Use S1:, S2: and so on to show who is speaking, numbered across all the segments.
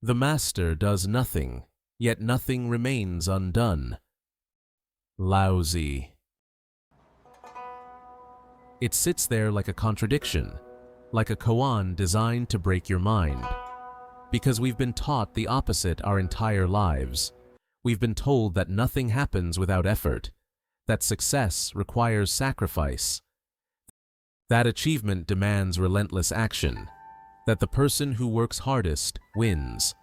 S1: The master does nothing, yet nothing remains undone. Lousy. It sits there like a contradiction, like a koan designed to break your mind. Because we've been taught the opposite our entire lives. We've been told that nothing happens without effort, that success requires sacrifice, that achievement demands relentless action, that the person who works hardest wins.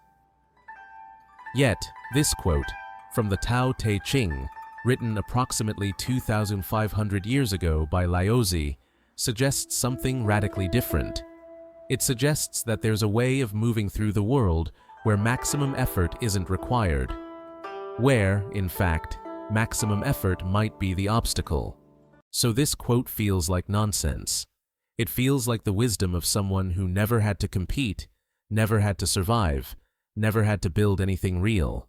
S1: Yet, this quote, from the Tao Te Ching, written approximately 2,500 years ago by Laozi, suggests something radically different. It suggests that there's a way of moving through the world where maximum effort isn't required, where, in fact, maximum effort might be the obstacle. So this quote feels like nonsense. It feels like the wisdom of someone who never had to compete, never had to survive, never had to build anything real.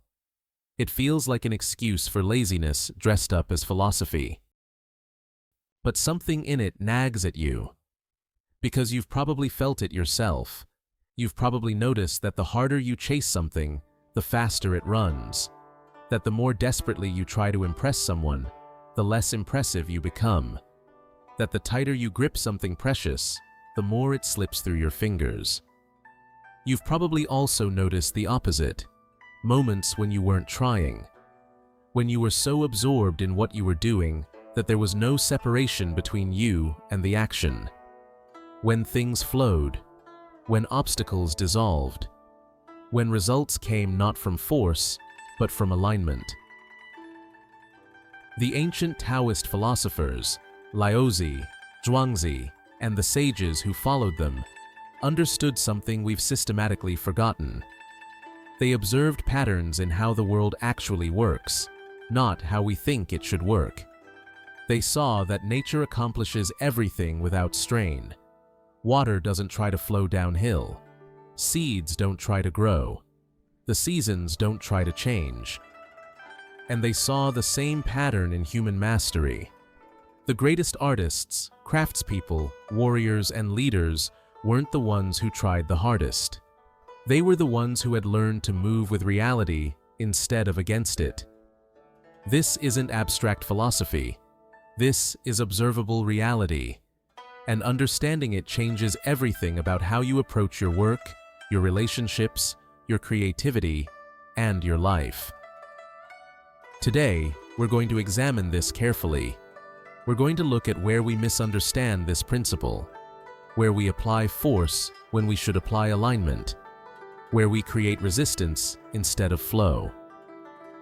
S1: It feels like an excuse for laziness dressed up as philosophy. But something in it nags at you. Because you've probably felt it yourself. You've probably noticed that the harder you chase something, the faster it runs. That the more desperately you try to impress someone, the less impressive you become. That the tighter you grip something precious, the more it slips through your fingers. You've probably also noticed the opposite. Moments when you weren't trying. When you were so absorbed in what you were doing that there was no separation between you and the action. When things flowed. When obstacles dissolved. When results came not from force, but from alignment. The ancient Taoist philosophers, Laozi, Zhuangzi, and the sages who followed them, understood something we've systematically forgotten. They observed patterns in how the world actually works, not how we think it should work. They saw that nature accomplishes everything without strain. Water doesn't try to flow downhill. Seeds don't try to grow. The seasons don't try to change. And they saw the same pattern in human mastery. The greatest artists, craftspeople, warriors, and leaders weren't the ones who tried the hardest. They were the ones who had learned to move with reality instead of against it. This isn't abstract philosophy. This is observable reality. And understanding it changes everything about how you approach your work, your relationships, your creativity, and your life. Today, we're going to examine this carefully. We're going to look at where we misunderstand this principle, where we apply force when we should apply alignment, where we create resistance instead of flow.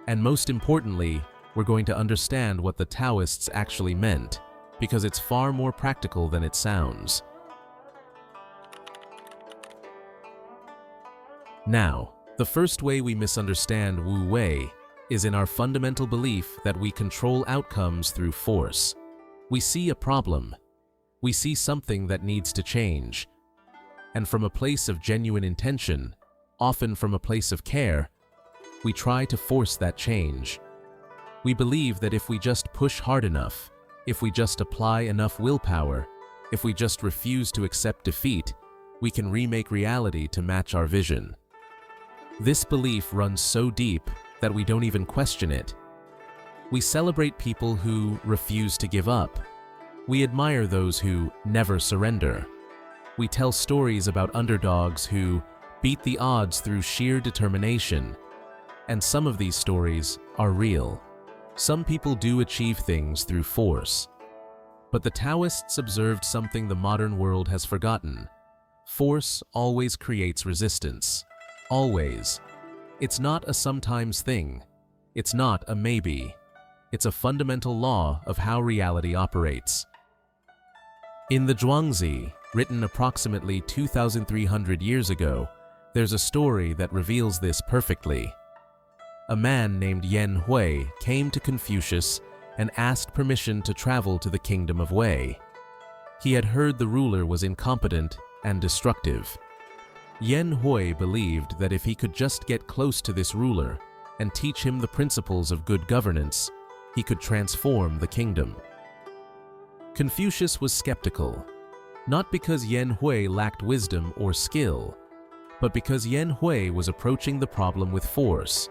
S1: And most importantly, we're going to understand what the Taoists actually meant, because it's far more practical than it sounds. Now, the first way we misunderstand Wu Wei is in our fundamental belief that we control outcomes through force. We see a problem. We see something that needs to change. And from a place of genuine intention, often from a place of care, we try to force that change. We believe that if we just push hard enough, if we just apply enough willpower, if we just refuse to accept defeat, we can remake reality to match our vision. This belief runs so deep that we don't even question it. We celebrate people who refuse to give up. We admire those who never surrender. We tell stories about underdogs who beat the odds through sheer determination. And some of these stories are real. Some people do achieve things through force. But the Taoists observed something the modern world has forgotten. Force always creates resistance. Always. It's not a sometimes thing. It's not a maybe. It's a fundamental law of how reality operates. In the Zhuangzi, written approximately 2,300 years ago, there's a story that reveals this perfectly. A man named Yen Hui came to Confucius and asked permission to travel to the kingdom of Wei. He had heard the ruler was incompetent and destructive. Yen Hui believed that if he could just get close to this ruler and teach him the principles of good governance, he could transform the kingdom. Confucius was skeptical, not because Yen Hui lacked wisdom or skill, but because Yen Hui was approaching the problem with force.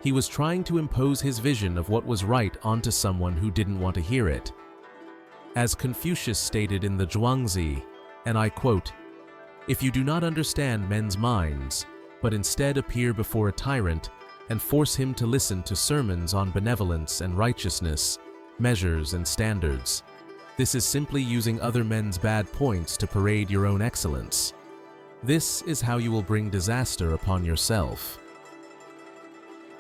S1: He was trying to impose his vision of what was right onto someone who didn't want to hear it. As Confucius stated in the Zhuangzi, and I quote, "If you do not understand men's minds, but instead appear before a tyrant and force him to listen to sermons on benevolence and righteousness, measures and standards, this is simply using other men's bad points to parade your own excellence. This is how you will bring disaster upon yourself."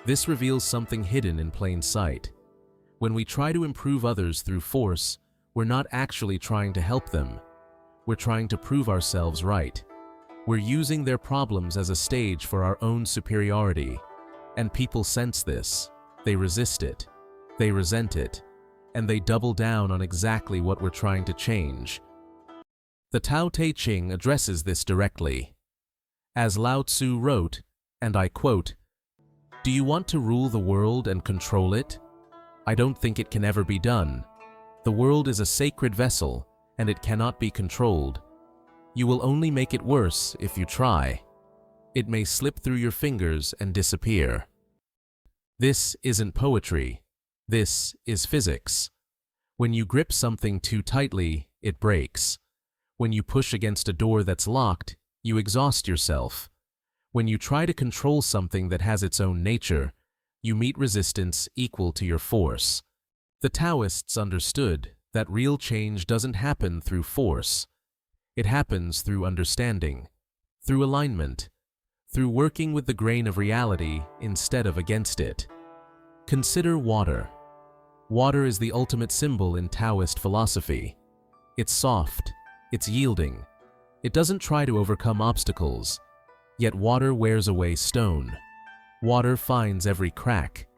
S1: This reveals something hidden in plain sight. When we try to improve others through force, we're not actually trying to help them. We're trying to prove ourselves right. We're using their problems as a stage for our own superiority. And people sense this. They resist it. They resent it. And they double down on exactly what we're trying to change. The Tao Te Ching addresses this directly. As Lao Tzu wrote, and I quote, "Do you want to rule the world and control it? I don't think it can ever be done. The world is a sacred vessel, and it cannot be controlled. You will only make it worse if you try. It may slip through your fingers and disappear." This isn't poetry. This is physics. When you grip something too tightly, it breaks. When you push against a door that's locked, you exhaust yourself. When you try to control something that has its own nature, you meet resistance equal to your force. The Taoists understood that real change doesn't happen through force. It happens through understanding, through alignment, through working with the grain of reality instead of against it. Consider water. Water is the ultimate symbol in Taoist philosophy. It's soft, it's yielding. It doesn't try to overcome obstacles. Yet water wears away stone. Water finds every crack.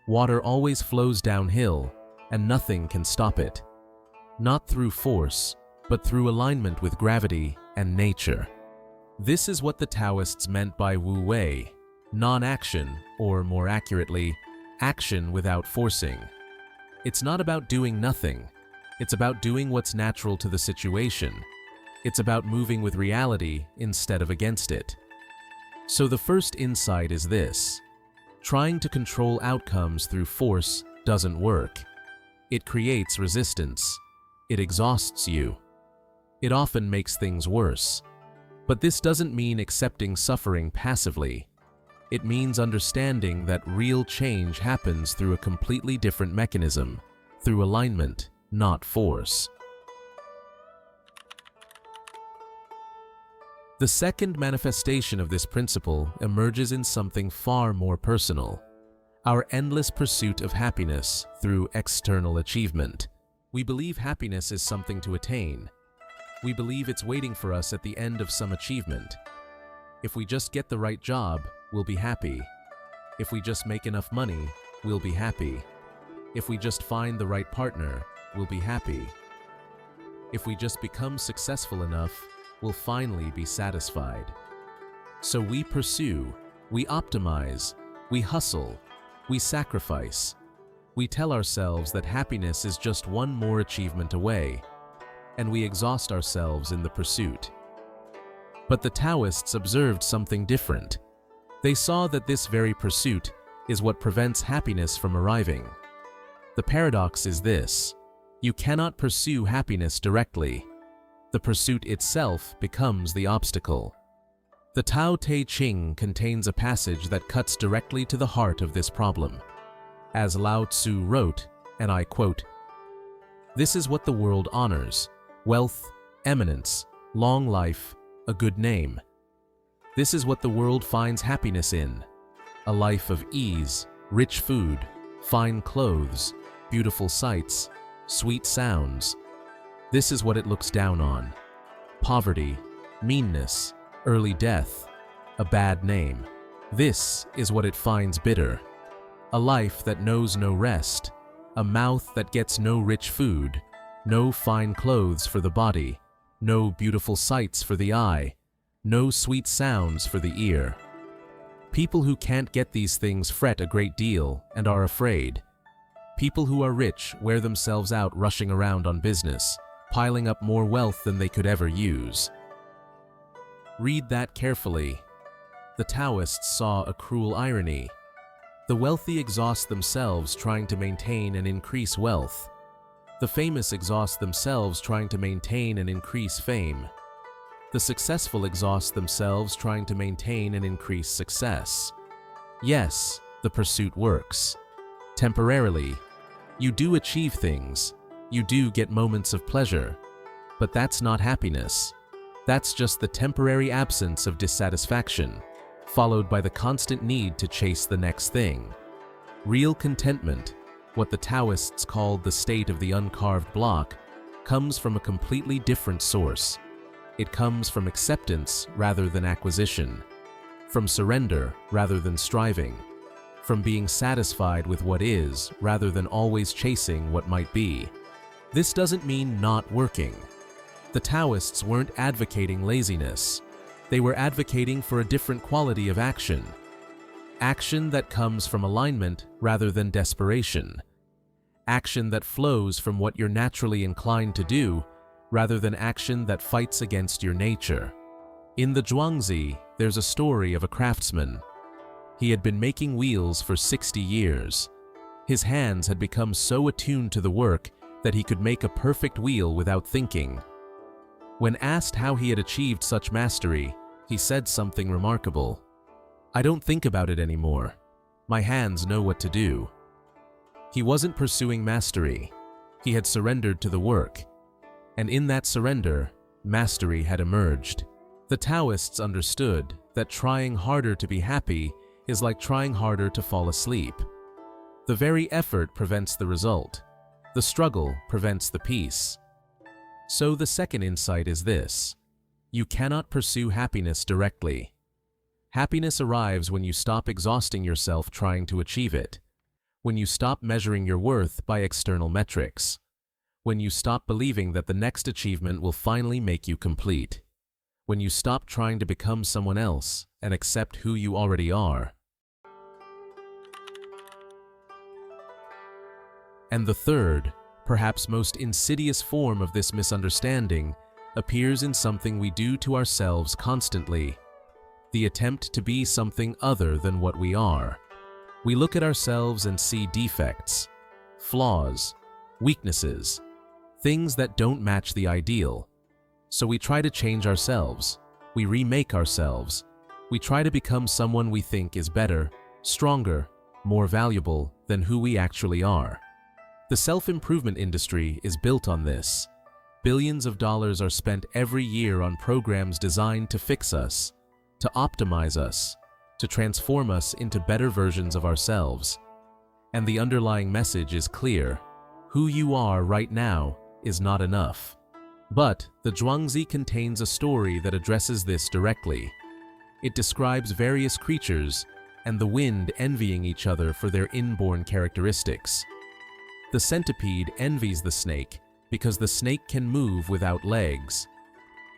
S1: Water always flows downhill, and nothing can stop it. Not through force, but through alignment with gravity and nature. This is what the Taoists meant by Wu Wei, non-action, or more accurately, action without forcing. It's not about doing nothing. It's about doing what's natural to the situation. It's about moving with reality instead of against it. So the first insight is this: trying to control outcomes through force doesn't work. It creates resistance. It exhausts you. It often makes things worse. But this doesn't mean accepting suffering passively. It means understanding that real change happens through a completely different mechanism, through alignment, not force. The second manifestation of this principle emerges in something far more personal: our endless pursuit of happiness through external achievement. We believe happiness is something to attain. We believe it's waiting for us at the end of some achievement. If we just get the right job, we'll be happy. If we just make enough money, we'll be happy. If we just find the right partner, we'll be happy. If we just become successful enough, we'll finally be satisfied. So we pursue, we optimize, we hustle, we sacrifice. We tell ourselves that happiness is just one more achievement away, and we exhaust ourselves in the pursuit. But the Taoists observed something different. They saw that this very pursuit is what prevents happiness from arriving. The paradox is this: you cannot pursue happiness directly. The pursuit itself becomes the obstacle. The Tao Te Ching contains a passage that cuts directly to the heart of this problem. As Lao Tzu wrote, and I quote, "This is what the world honors: wealth, eminence, long life, a good name. This is what the world finds happiness in: a life of ease, rich food, fine clothes, beautiful sights, sweet sounds. This is what it looks down on: poverty, meanness, early death, a bad name. This is what it finds bitter: a life that knows no rest, a mouth that gets no rich food, no fine clothes for the body, no beautiful sights for the eye, no sweet sounds for the ear. People who can't get these things fret a great deal and are afraid. People who are rich wear themselves out rushing around on business, piling up more wealth than they could ever use." Read that carefully the Taoists saw a cruel irony. The wealthy exhaust themselves trying to maintain and increase wealth. The famous exhaust themselves trying to maintain and increase fame. The successful exhaust themselves trying to maintain and increase success. Yes, the pursuit works. Temporarily, you do achieve things, you do get moments of pleasure, but that's not happiness. That's just the temporary absence of dissatisfaction, followed by the constant need to chase the next thing. Real contentment, what the Taoists called the state of the uncarved block, comes from a completely different source. It comes from acceptance rather than acquisition, from surrender rather than striving, from being satisfied with what is rather than always chasing what might be. This doesn't mean not working. The Taoists weren't advocating laziness. They were advocating for a different quality of action. Action that comes from alignment rather than desperation. Action that flows from what you're naturally inclined to do rather than action that fights against your nature. In the Zhuangzi, there's a story of a craftsman. He had been making wheels for 60 years. His hands had become so attuned to the work that he could make a perfect wheel without thinking. When asked how he had achieved such mastery, he said something remarkable. "I don't think about it anymore. My hands know what to do." He wasn't pursuing mastery. He had surrendered to the work. And in that surrender, mastery had emerged. The Taoists understood that trying harder to be happy is like trying harder to fall asleep. The very effort prevents the result. The struggle prevents the peace. So the second insight is this: you cannot pursue happiness directly. Happiness arrives when you stop exhausting yourself trying to achieve it, when you stop measuring your worth by external metrics, when you stop believing that the next achievement will finally make you complete, when you stop trying to become someone else and accept who you already are. And the third, perhaps most insidious form of this misunderstanding appears in something we do to ourselves constantly: the attempt to be something other than what we are. We look at ourselves and see defects, flaws, weaknesses, things that don't match the ideal. So we try to change ourselves, we remake ourselves, we try to become someone we think is better, stronger, more valuable than who we actually are. The self-improvement industry is built on this. Billions of dollars are spent every year on programs designed to fix us, to optimize us, to transform us into better versions of ourselves. And the underlying message is clear: who you are right now is not enough. But the Zhuangzi contains a story that addresses this directly. It describes various creatures and the wind envying each other for their inborn characteristics. The centipede envies the snake because the snake can move without legs.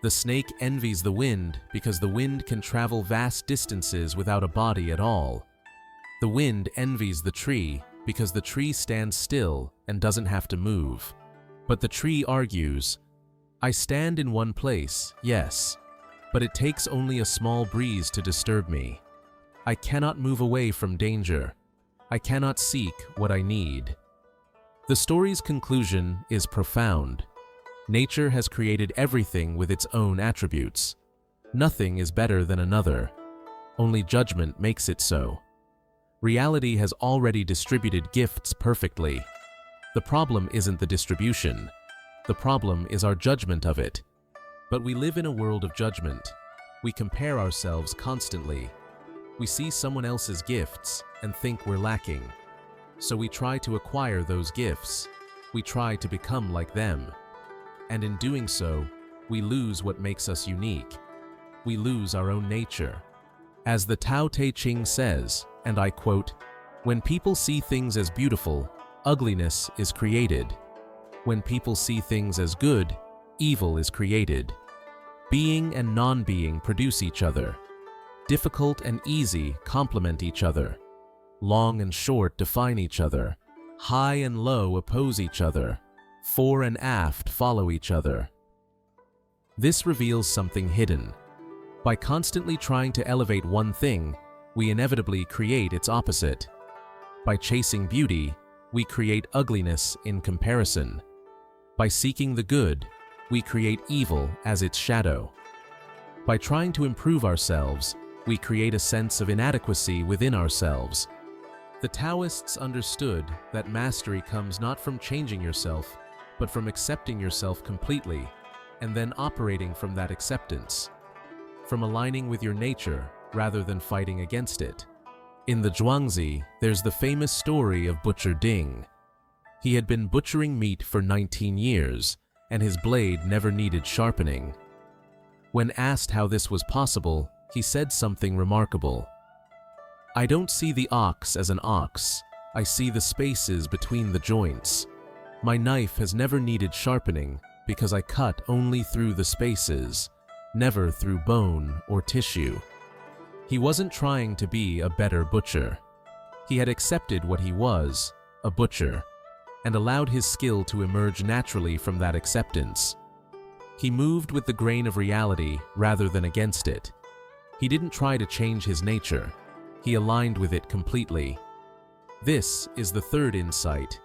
S1: The snake envies the wind because the wind can travel vast distances without a body at all. The wind envies the tree because the tree stands still and doesn't have to move. But the tree argues, "I stand in one place, yes, but it takes only a small breeze to disturb me. I cannot move away from danger. I cannot seek what I need." The story's conclusion is profound. Nature has created everything with its own attributes. Nothing is better than another. Only judgment makes it so. Reality has already distributed gifts perfectly. The problem isn't the distribution. The problem is our judgment of it. But we live in a world of judgment. We compare ourselves constantly. We see someone else's gifts and think we're lacking. So we try to acquire those gifts. We try to become like them. And in doing so, we lose what makes us unique. We lose our own nature. As the Tao Te Ching says, and I quote, "When people see things as beautiful, ugliness is created. When people see things as good, evil is created. Being and non-being produce each other. Difficult and easy complement each other. Long and short define each other. High and low oppose each other. Fore and aft follow each other." This reveals something hidden. By constantly trying to elevate one thing, we inevitably create its opposite. By chasing beauty, we create ugliness in comparison. By seeking the good, we create evil as its shadow. By trying to improve ourselves, we create a sense of inadequacy within ourselves. The Taoists understood that mastery comes not from changing yourself, but from accepting yourself completely, and then operating from that acceptance. From aligning with your nature rather than fighting against it. In the Zhuangzi, there's the famous story of Butcher Ding. He had been butchering meat for 19 years, and his blade never needed sharpening. When asked how this was possible, he said something remarkable. "I don't see the ox as an ox, I see the spaces between the joints. My knife has never needed sharpening because I cut only through the spaces, never through bone or tissue." He wasn't trying to be a better butcher. He had accepted what he was, a butcher, and allowed his skill to emerge naturally from that acceptance. He moved with the grain of reality rather than against it. He didn't try to change his nature. He aligned with it completely. This is the third insight.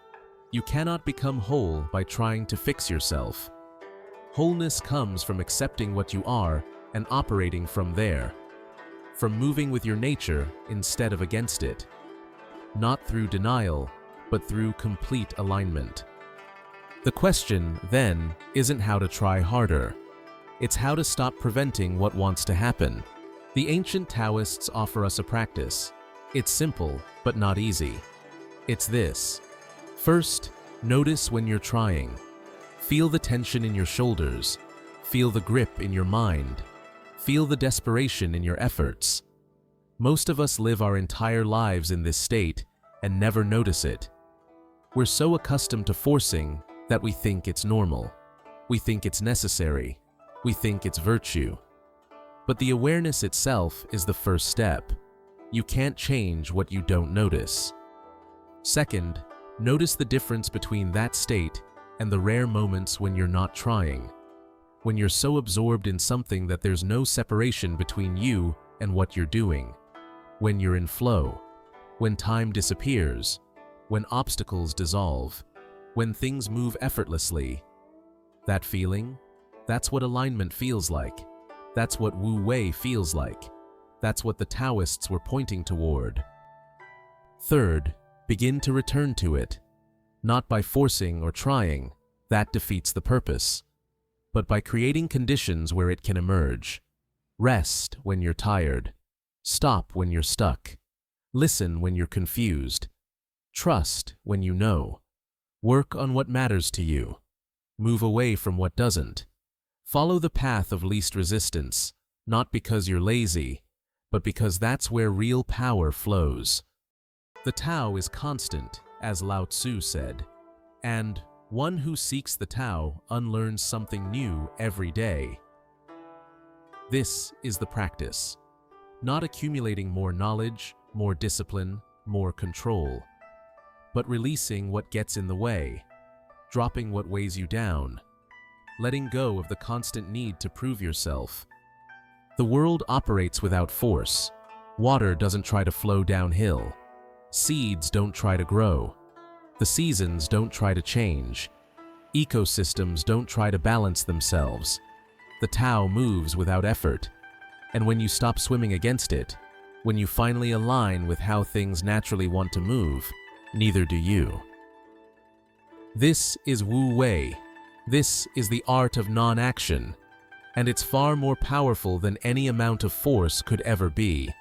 S1: You cannot become whole by trying to fix yourself. Wholeness comes from accepting what you are and operating from there. From moving with your nature instead of against it. Not through denial, but through complete alignment. The question, then, isn't how to try harder. It's how to stop preventing what wants to happen. The ancient Taoists offer us a practice. It's simple, but not easy. It's this. First, notice when you're trying. Feel the tension in your shoulders. Feel the grip in your mind. Feel the desperation in your efforts. Most of us live our entire lives in this state and never notice it. We're so accustomed to forcing that we think it's normal. We think it's necessary. We think it's virtue. But the awareness itself is the first step. You can't change what you don't notice. Second, notice the difference between that state and the rare moments when you're not trying. When you're so absorbed in something that there's no separation between you and what you're doing. When you're in flow. When time disappears. When obstacles dissolve. When things move effortlessly. That feeling? That's what alignment feels like. That's what Wu Wei feels like. That's what the Taoists were pointing toward. Third, begin to return to it. Not by forcing or trying. That defeats the purpose. But by creating conditions where it can emerge. Rest when you're tired. Stop when you're stuck. Listen when you're confused. Trust when you know. Work on what matters to you. Move away from what doesn't. Follow the path of least resistance, not because you're lazy, but because that's where real power flows. The Tao is constant, as Lao Tzu said, and one who seeks the Tao unlearns something new every day. This is the practice. Not accumulating more knowledge, more discipline, more control, but releasing what gets in the way, dropping what weighs you down, letting go of the constant need to prove yourself. The world operates without force. Water doesn't try to flow downhill. Seeds don't try to grow. The seasons don't try to change. Ecosystems don't try to balance themselves. The Tao moves without effort. And when you stop swimming against it, when you finally align with how things naturally want to move, neither do you. This is Wu Wei. This is the art of non-action, and it's far more powerful than any amount of force could ever be.